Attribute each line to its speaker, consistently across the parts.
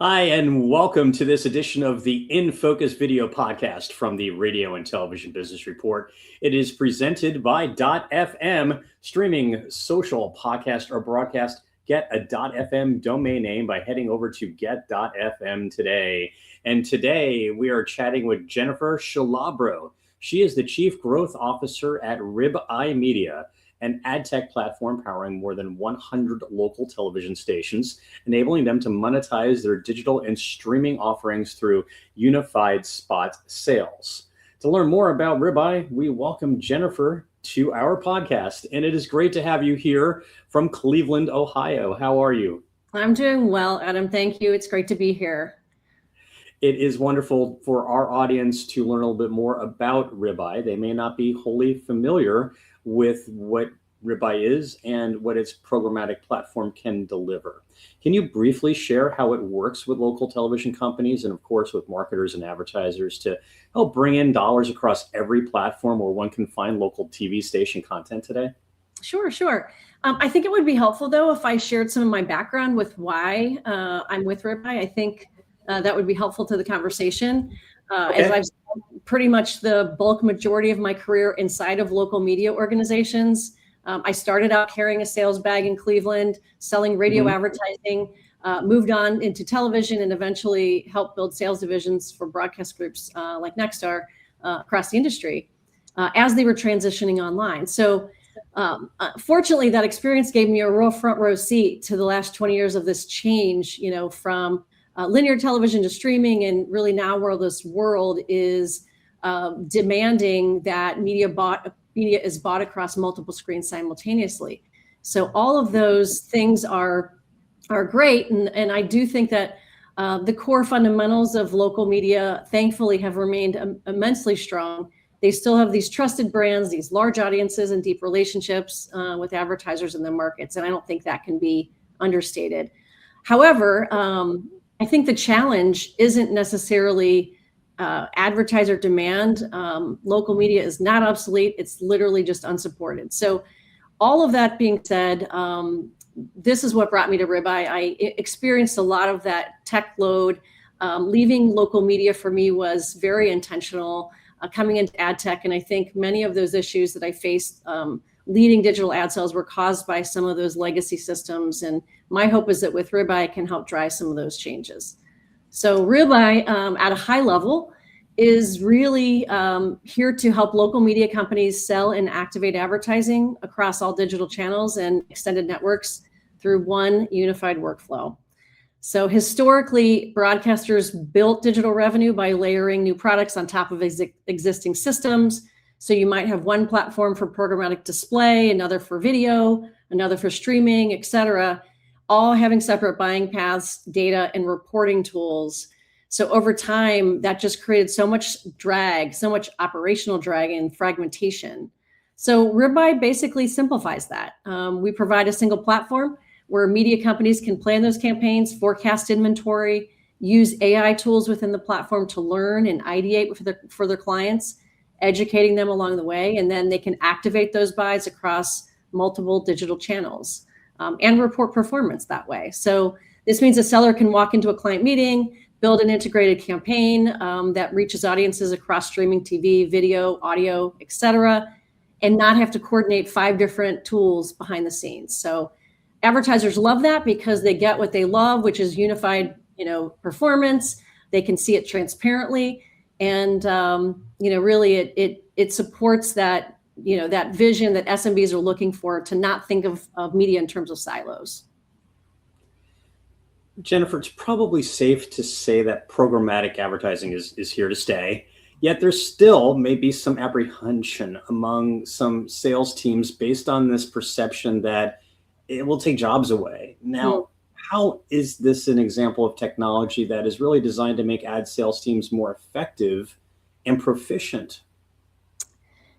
Speaker 1: Hi, and welcome to this edition of the InFOCUS video podcast from the Radio and Television Business Report. It is presented by .fm, streaming social, podcast, or broadcast. Get a .fm domain name by heading over to get.fm today. And today we are chatting with Jennifer Scilabro. She is the Chief Growth Officer at Ribeye Media, an ad tech platform powering more than 100 local television stations, enabling them to monetize their digital and streaming offerings through unified spot sales. To learn more about Ribeye, we welcome Jennifer to our podcast, and it is great to have you here from Cleveland, Ohio. How are you?
Speaker 2: I'm doing well, Adam. Thank you. It's great to be here.
Speaker 1: It is wonderful for our audience to learn a little bit more about Ribeye. They may not be wholly familiar with what Ribeye is and what its programmatic platform can deliver. Can you briefly share how it works with local television companies and, of course, with marketers and advertisers to help bring in dollars across every platform where one can find local TV station content today?
Speaker 2: Sure. I think it would be helpful, though, if I shared some of my background with why I'm with Ribeye. I think that would be helpful to the conversation. As I've spent pretty much the bulk majority of my career inside of local media organizations. I started out carrying a sales bag in Cleveland, selling radio advertising, moved on into television, and eventually helped build sales divisions for broadcast groups like Nexstar across the industry as they were transitioning online. So fortunately, that experience gave me a real front row seat to the last 20 years of this change, from linear television to streaming, and really now where this world is demanding that media is bought across multiple screens simultaneously. So all of those things are great, and I do think that the core fundamentals of local media, thankfully, have remained immensely strong. They still have these trusted brands, these large audiences, and deep relationships with advertisers in their markets, and I don't think that can be understated. However, I think the challenge isn't necessarily advertiser demand. Local media is not obsolete. It's literally just unsupported. So all of that being said, this is what brought me to Ribeye. I experienced a lot of that tech load. Leaving local media for me was very intentional, coming into ad tech. And I think many of those issues that I faced leading digital ad sales were caused by some of those legacy systems. And my hope is that with Ribeye, I can help drive some of those changes. So Ribeye, at a high level, is really here to help local media companies sell and activate advertising across all digital channels and extended networks through one unified workflow. So historically, broadcasters built digital revenue by layering new products on top of existing systems. So you might have one platform for programmatic display, another for video, another for streaming, et cetera, all having separate buying paths, data, and reporting tools. So over time, that just created so much drag, so much operational drag and fragmentation. So Ribeye basically simplifies that. We provide a single platform where media companies can plan those campaigns, forecast inventory, use AI tools within the platform to learn and ideate for their clients, educating them along the way, and then they can activate those buys across multiple digital channels and report performance that way. So this means a seller can walk into a client meeting, build an integrated campaign that reaches audiences across streaming TV, video, audio, et cetera, and not have to coordinate 5 different tools behind the scenes. So advertisers love that because they get what they love, which is unified, performance. They can see it transparently, and really it supports that that vision that SMBs are looking for, to not think of media in terms of silos.
Speaker 1: Jennifer, it's probably safe to say that programmatic advertising is here to stay, yet there still may be some apprehension among some sales teams based on this perception that it will take jobs away. Now, how is this an example of technology that is really designed to make ad sales teams more effective and proficient?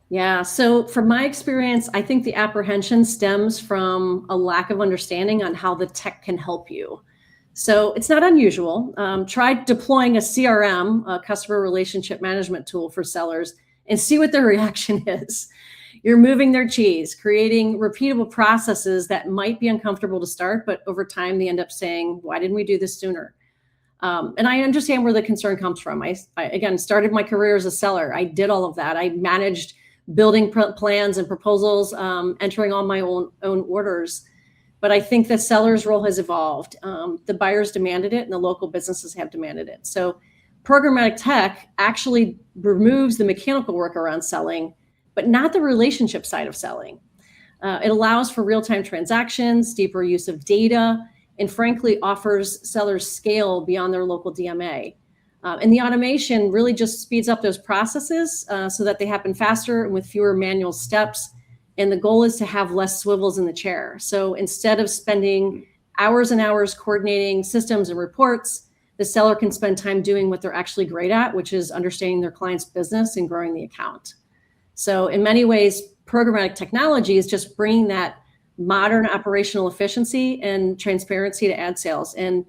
Speaker 2: Yeah, so from my experience, I think the apprehension stems from a lack of understanding on how the tech can help you. So it's not unusual. Try deploying a CRM, a customer relationship management tool for sellers, and see what their reaction is. You're moving their cheese, creating repeatable processes that might be uncomfortable to start, but over time they end up saying, why didn't we do this sooner? And I understand where the concern comes from. I again started my career as a seller. I did all of that. I managed building plans and proposals, entering all my own orders. But I think the seller's role has evolved. The buyers demanded it and the local businesses have demanded it. So programmatic tech actually removes the mechanical work around selling, but not the relationship side of selling. It allows for real-time transactions, deeper use of data, and frankly offers sellers scale beyond their local DMA. And the automation really just speeds up those processes so that they happen faster and with fewer manual steps. And the goal is to have less swivels in the chair. So instead of spending hours and hours coordinating systems and reports, the seller can spend time doing what they're actually great at, which is understanding their client's business and growing the account. So in many ways, programmatic technology is just bringing that modern operational efficiency and transparency to ad sales. And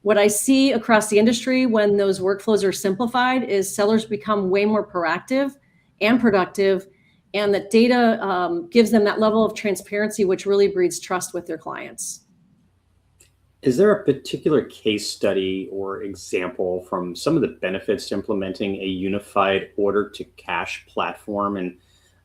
Speaker 2: what I see across the industry when those workflows are simplified is sellers become way more proactive and productive, and that data gives them that level of transparency, which really breeds trust with their clients.
Speaker 1: Is there a particular case study or example from some of the benefits to implementing a unified order to cash platform? And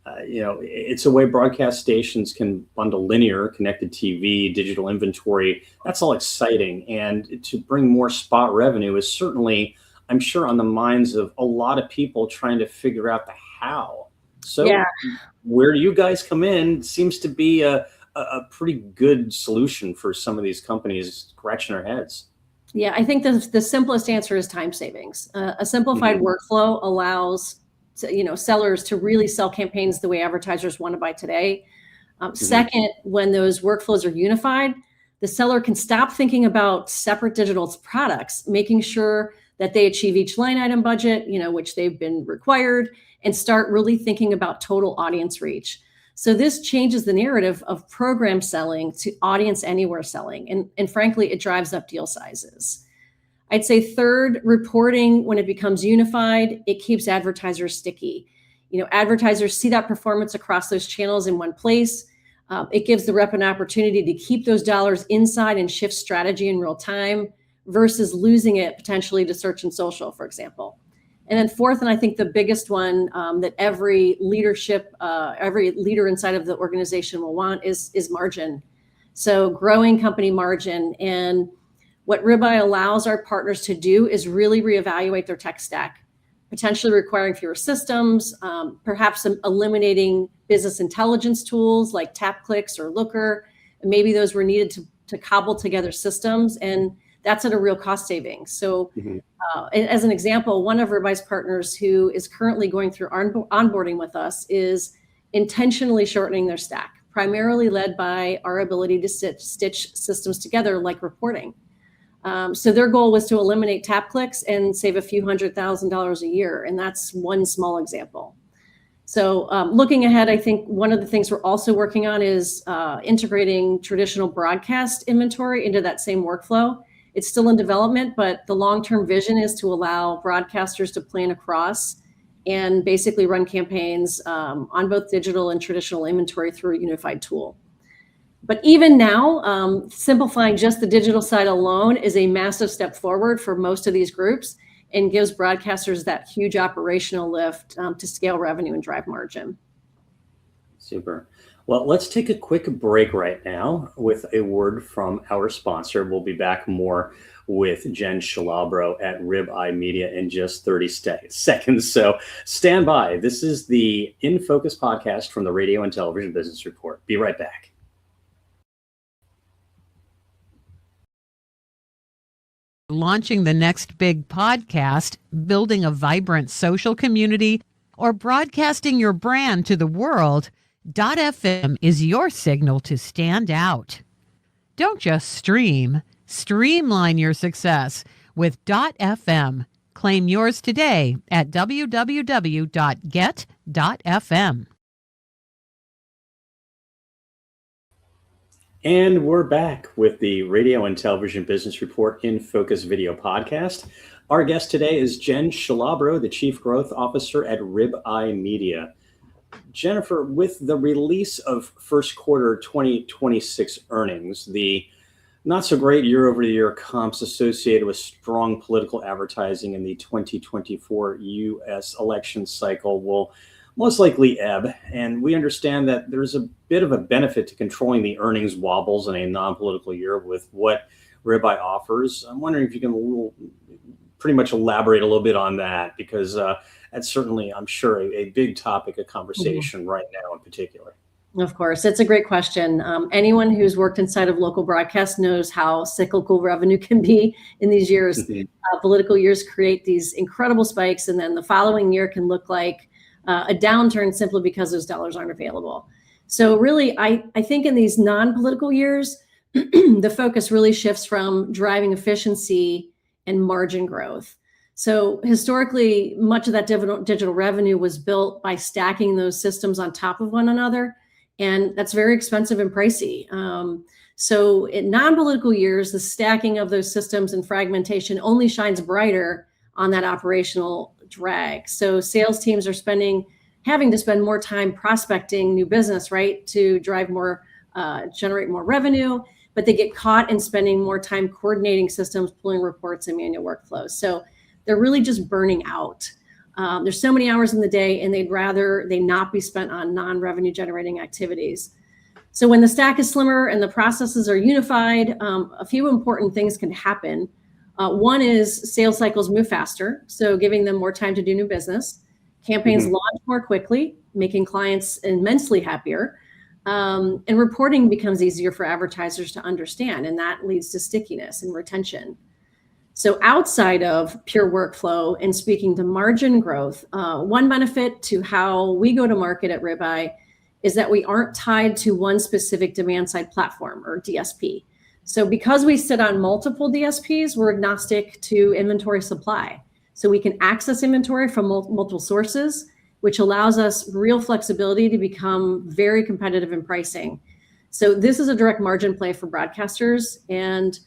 Speaker 1: it's a way broadcast stations can bundle linear, connected TV, digital inventory. That's all exciting. And to bring more spot revenue is certainly, I'm sure, on the minds of a lot of people trying to figure out the how. So where do you guys come in? Seems to be a pretty good solution for some of these companies scratching their heads.
Speaker 2: Yeah, I think the simplest answer is time savings. A simplified workflow allows sellers to really sell campaigns the way advertisers want to buy today. Second, when those workflows are unified, the seller can stop thinking about separate digital products, making sure that they achieve each line item budget, which they've been required, and start really thinking about total audience reach. So this changes the narrative of program selling to audience anywhere selling. And frankly, it drives up deal sizes. I'd say third, reporting, when it becomes unified, it keeps advertisers sticky. Advertisers see that performance across those channels in one place. It gives the rep an opportunity to keep those dollars inside and shift strategy in real time versus losing it potentially to search and social, for example. And then fourth, and I think the biggest one that every leader inside of the organization will want is margin. So growing company margin. And what Ribeye allows our partners to do is really reevaluate their tech stack, potentially requiring fewer systems, perhaps eliminating business intelligence tools like TapClicks or Looker. And maybe those were needed to cobble together systems, and that's at a real cost saving. So as an example, one of Ribeye's partners who is currently going through onboarding with us is intentionally shortening their stack, primarily led by our ability to stitch systems together like reporting. So their goal was to eliminate TapClicks and save a few $100,000 a year. And that's one small example. So looking ahead, I think one of the things we're also working on is integrating traditional broadcast inventory into that same workflow. It's still in development, but the long-term vision is to allow broadcasters to plan across and basically run campaigns on both digital and traditional inventory through a unified tool. But even now, simplifying just the digital side alone is a massive step forward for most of these groups and gives broadcasters that huge operational lift to scale revenue and drive margin.
Speaker 1: Super. Well, let's take a quick break right now with a word from our sponsor. We'll be back more with Jen Scilabro at Ribeye Media in just 30 seconds. So stand by. This is the InFOCUS podcast from the Radio and Television Business Report. Be right back.
Speaker 3: Launching the next big podcast, building a vibrant social community, or broadcasting your brand to the world, .fm is your signal to stand out. Don't just stream, streamline your success with .fm. Claim yours today at www.get.fm.
Speaker 1: And we're back with the Radio and Television Business Report InFOCUS video podcast. Our guest today is Jen Scilabro, the Chief Growth Officer at Ribeye Media. Jennifer, with the release of first quarter 2026 earnings, the Not so great year-over-year comps associated with strong political advertising in the 2024 U.S. election cycle will most likely ebb. And we understand that there's a bit of a benefit to controlling the earnings wobbles in a non-political year with what Ribeye offers. I'm wondering if you can pretty much elaborate a little bit on that, because that's certainly, I'm sure, a big topic of conversation right now in particular.
Speaker 2: Of course, it's a great question. Anyone who's worked inside of local broadcast knows how cyclical revenue can be in these years. Political years create these incredible spikes, and then the following year can look like a downturn simply because those dollars aren't available. So really, I think in these non-political years, the focus really shifts from driving efficiency and margin growth. So historically, much of that digital revenue was built by stacking those systems on top of one another. And that's very expensive and pricey. So in non-political years, the stacking of those systems and fragmentation only shines brighter on that operational drag. So sales teams are having to spend more time prospecting new business, right, to drive more, generate more revenue, but they get caught in spending more time coordinating systems, pulling reports, and manual workflows. So they're really just burning out. There's so many hours in the day, and they'd rather they not be spent on non-revenue generating activities. So when the stack is slimmer and the processes are unified, a few important things can happen. One is sales cycles move faster, so giving them more time to do new business. Campaigns launch more quickly, making clients immensely happier. And reporting becomes easier for advertisers to understand, and that leads to stickiness and retention. So outside of pure workflow and speaking to margin growth, one benefit to how we go to market at Ribeye is that we aren't tied to one specific demand side platform or DSP. So because we sit on multiple DSPs, we're agnostic to inventory supply. So we can access inventory from multiple sources, which allows us real flexibility to become very competitive in pricing. So this is a direct margin play for broadcasters, and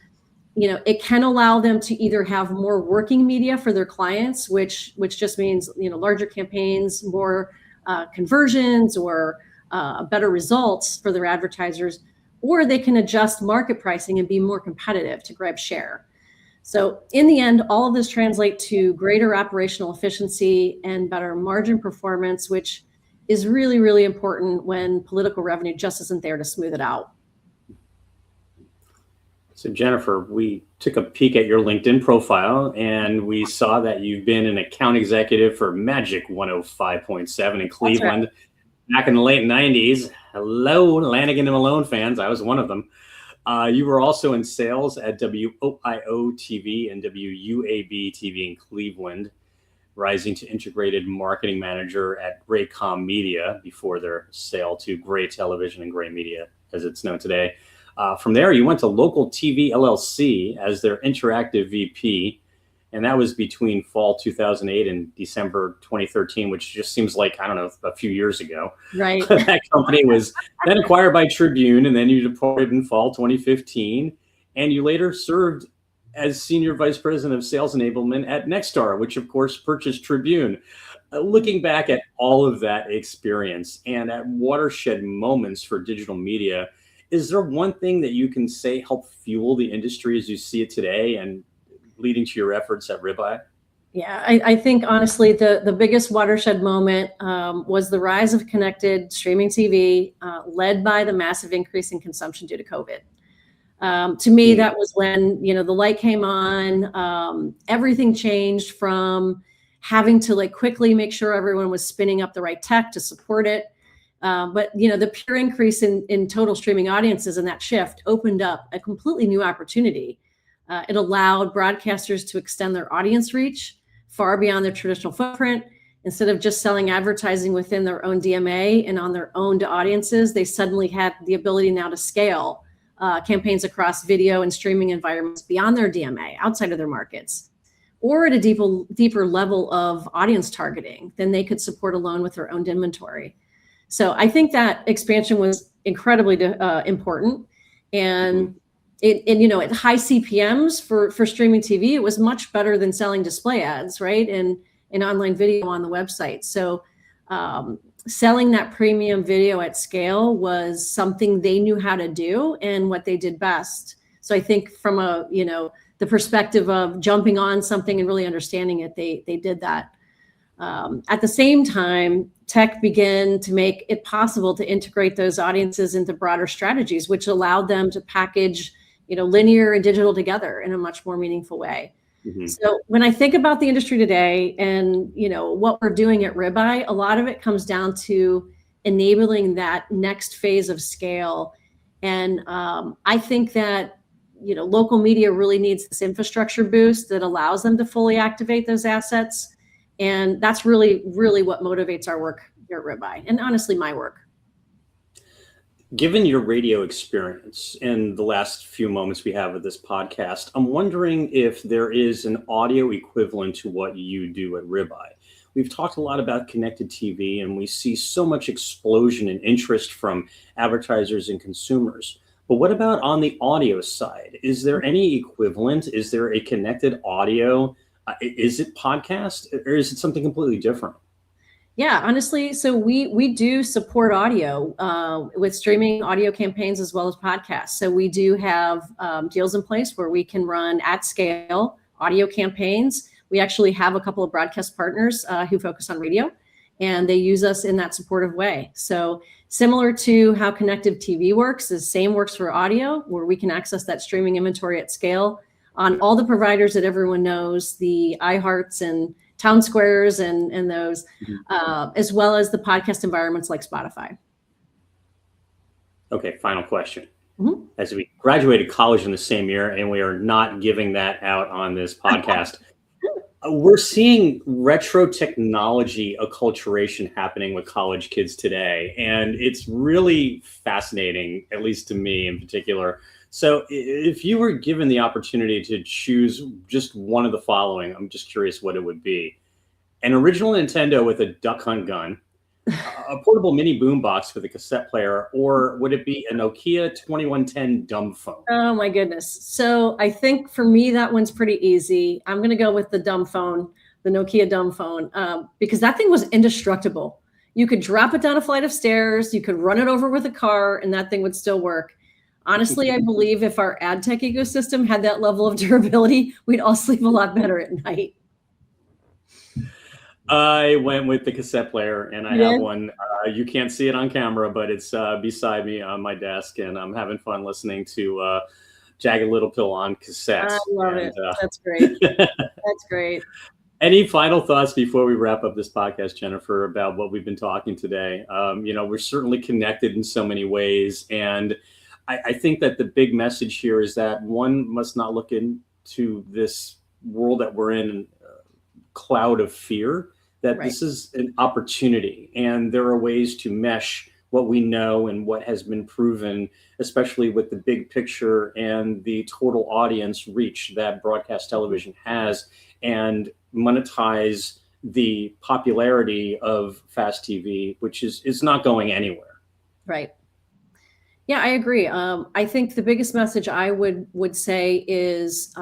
Speaker 2: it can allow them to either have more working media for their clients, which just means larger campaigns, more conversions, or better results for their advertisers, or they can adjust market pricing and be more competitive to grab share. So in the end, all of this translates to greater operational efficiency and better margin performance, which is really, really important when political revenue just isn't there to smooth it out.
Speaker 1: So Jennifer, we took a peek at your LinkedIn profile, and we saw that you've been an account executive for Magic 105.7 in Cleveland back in the late 90s. Hello, Lanigan and Malone fans. I was one of them. You were also in sales at WOIO TV and WUAB TV in Cleveland, rising to integrated marketing manager at Ribeye Media before their sale to Gray Television and Gray Media, as it's known today. From there, you went to Local TV LLC as their interactive VP, and that was between fall 2008 and December 2013, which just seems like, I don't know, a few years ago.
Speaker 2: Right.
Speaker 1: That company was then acquired by Tribune, and then you departed in fall 2015, and you later served as Senior Vice President of Sales Enablement at Nexstar, which of course purchased Tribune. Looking back at all of that experience and at watershed moments for digital media, is there one thing that you can say helped fuel the industry as you see it today and leading to your efforts at Ribeye?
Speaker 2: Yeah, I think honestly, the biggest watershed moment was the rise of connected streaming TV, led by the massive increase in consumption due to COVID. To me, that was when the light came on. Everything changed from having to quickly make sure everyone was spinning up the right tech to support it. But the pure increase in total streaming audiences and that shift opened up a completely new opportunity. It allowed broadcasters to extend their audience reach far beyond their traditional footprint. Instead of just selling advertising within their own DMA and on their own to audiences, they suddenly had the ability now to scale campaigns across video and streaming environments beyond their DMA, outside of their markets, or at a deeper level of audience targeting than they could support alone with their own inventory. So I think that expansion was incredibly important, and at high CPMs for streaming TV, it was much better than selling display ads, right? And online video on the website. So selling that premium video at scale was something they knew how to do and what they did best. So I think from the perspective of jumping on something and really understanding it, they did that. At the same time, tech began to make it possible to integrate those audiences into broader strategies, which allowed them to package, linear and digital together in a much more meaningful way. Mm-hmm. So when I think about the industry today and, what we're doing at Ribeye, a lot of it comes down to enabling that next phase of scale. And I think that, local media really needs this infrastructure boost that allows them to fully activate those assets. And that's really, really what motivates our work here at Ribeye, and honestly, my work.
Speaker 1: Given your radio experience in the last few moments we have of this podcast, I'm wondering if there is an audio equivalent to what you do at Ribeye. We've talked a lot about connected TV, and we see so much explosion in interest from advertisers and consumers. But what about on the audio side? Is there any equivalent? Is there a connected audio? Is it podcast, or is it something completely different?
Speaker 2: Yeah, honestly, so we do support audio with streaming audio campaigns as well as podcasts. So we do have deals in place where we can run at scale audio campaigns. We actually have a couple of broadcast partners who focus on radio, and they use us in that supportive way. So similar to how connected TV works, the same works for audio, where we can access that streaming inventory at scale on all the providers that everyone knows, the iHearts and Town Squares and those, as well as the podcast environments like Spotify.
Speaker 1: Okay, final question. Mm-hmm. As we graduated college in the same year, and we are not giving that out on this podcast, we're seeing retro technology acculturation happening with college kids today. And it's really fascinating, at least to me in particular. So if you were given the opportunity to choose just one of the following, I'm just curious what it would be. An original Nintendo with a duck hunt gun, a portable mini boombox with a cassette player, or would it be a Nokia 2110 dumb phone?
Speaker 2: Oh my goodness. So I think for me, that one's pretty easy. I'm going to go with the dumb phone, the Nokia dumb phone, because that thing was indestructible. You could drop it down a flight of stairs, you could run it over with a car, and that thing would still work. Honestly, I believe if our ad tech ecosystem had that level of durability, we'd all sleep a lot better at night.
Speaker 1: I went with the cassette player, and I have one. You can't see it on camera, but it's beside me on my desk, and I'm having fun listening to Jagged Little Pill on cassettes.
Speaker 2: I love it. That's great. That's great.
Speaker 1: Any final thoughts before we wrap up this podcast, Jennifer, about what we've been talking today? We're certainly connected in so many ways, and I think that the big message here is that one must not look into this world that we're in, cloud of fear, that This is an opportunity, and there are ways to mesh what we know and what has been proven, especially with the big picture and the total audience reach that broadcast television has, and monetize the popularity of fast TV, which is not going anywhere.
Speaker 2: Right. Yeah, I agree. I think the biggest message I would say is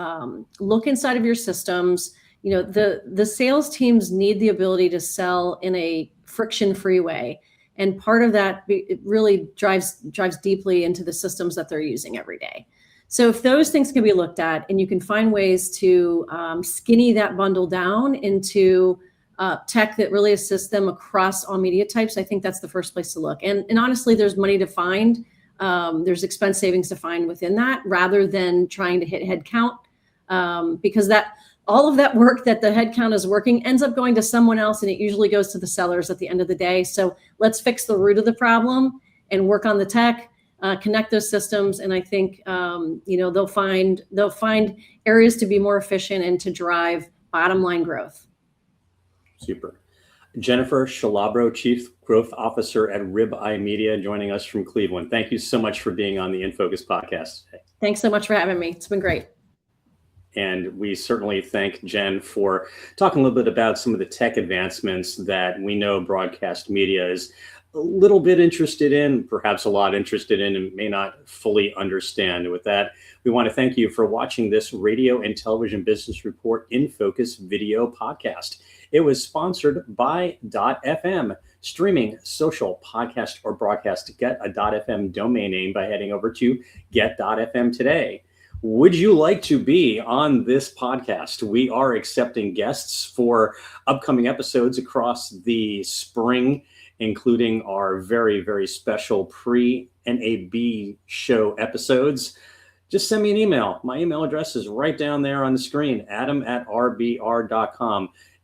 Speaker 2: look inside of your systems. The sales teams need the ability to sell in a friction-free way, and part of that it really drives deeply into the systems that they're using every day. So if those things can be looked at, and you can find ways to skinny that bundle down into tech that really assists them across all media types, I think that's the first place to look. And honestly, there's money to find. There's expense savings to find within that, rather than trying to hit headcount, because all of that work that the headcount is working ends up going to someone else, and it usually goes to the sellers at the end of the day. So let's fix the root of the problem and work on the tech, connect those systems, and I think they'll find areas to be more efficient and to drive bottom line growth.
Speaker 1: Super. Jennifer Scilabro, Chief Growth Officer at Ribeye Media, joining us from Cleveland. Thank you so much for being on the InFOCUS podcast today.
Speaker 2: Thanks so much for having me. It's been great.
Speaker 1: And we certainly thank Jen for talking a little bit about some of the tech advancements that we know broadcast media is a little bit interested in, perhaps a lot interested in, and may not fully understand. With that, we want to thank you for watching this Radio and Television Business Report InFOCUS video podcast. It was sponsored by .fm, streaming, social, podcast, or broadcast. Get a .fm domain name by heading over to get.fm today. Would you like to be on this podcast? We are accepting guests for upcoming episodes across the spring, including our very, very special pre-NAB show episodes. Just send me an email. My email address is right down there on the screen, adam@rbr.com.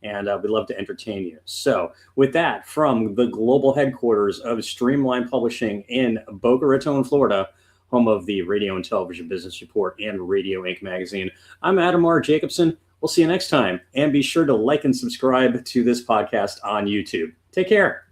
Speaker 1: And we'd love to entertain you. So with that, from the global headquarters of Streamline Publishing in Boca Raton, Florida, home of the Radio and Television Business Report and Radio Inc. magazine, I'm Adam R Jacobson. We'll see you next time. And be sure to like and subscribe to this podcast on YouTube. Take care.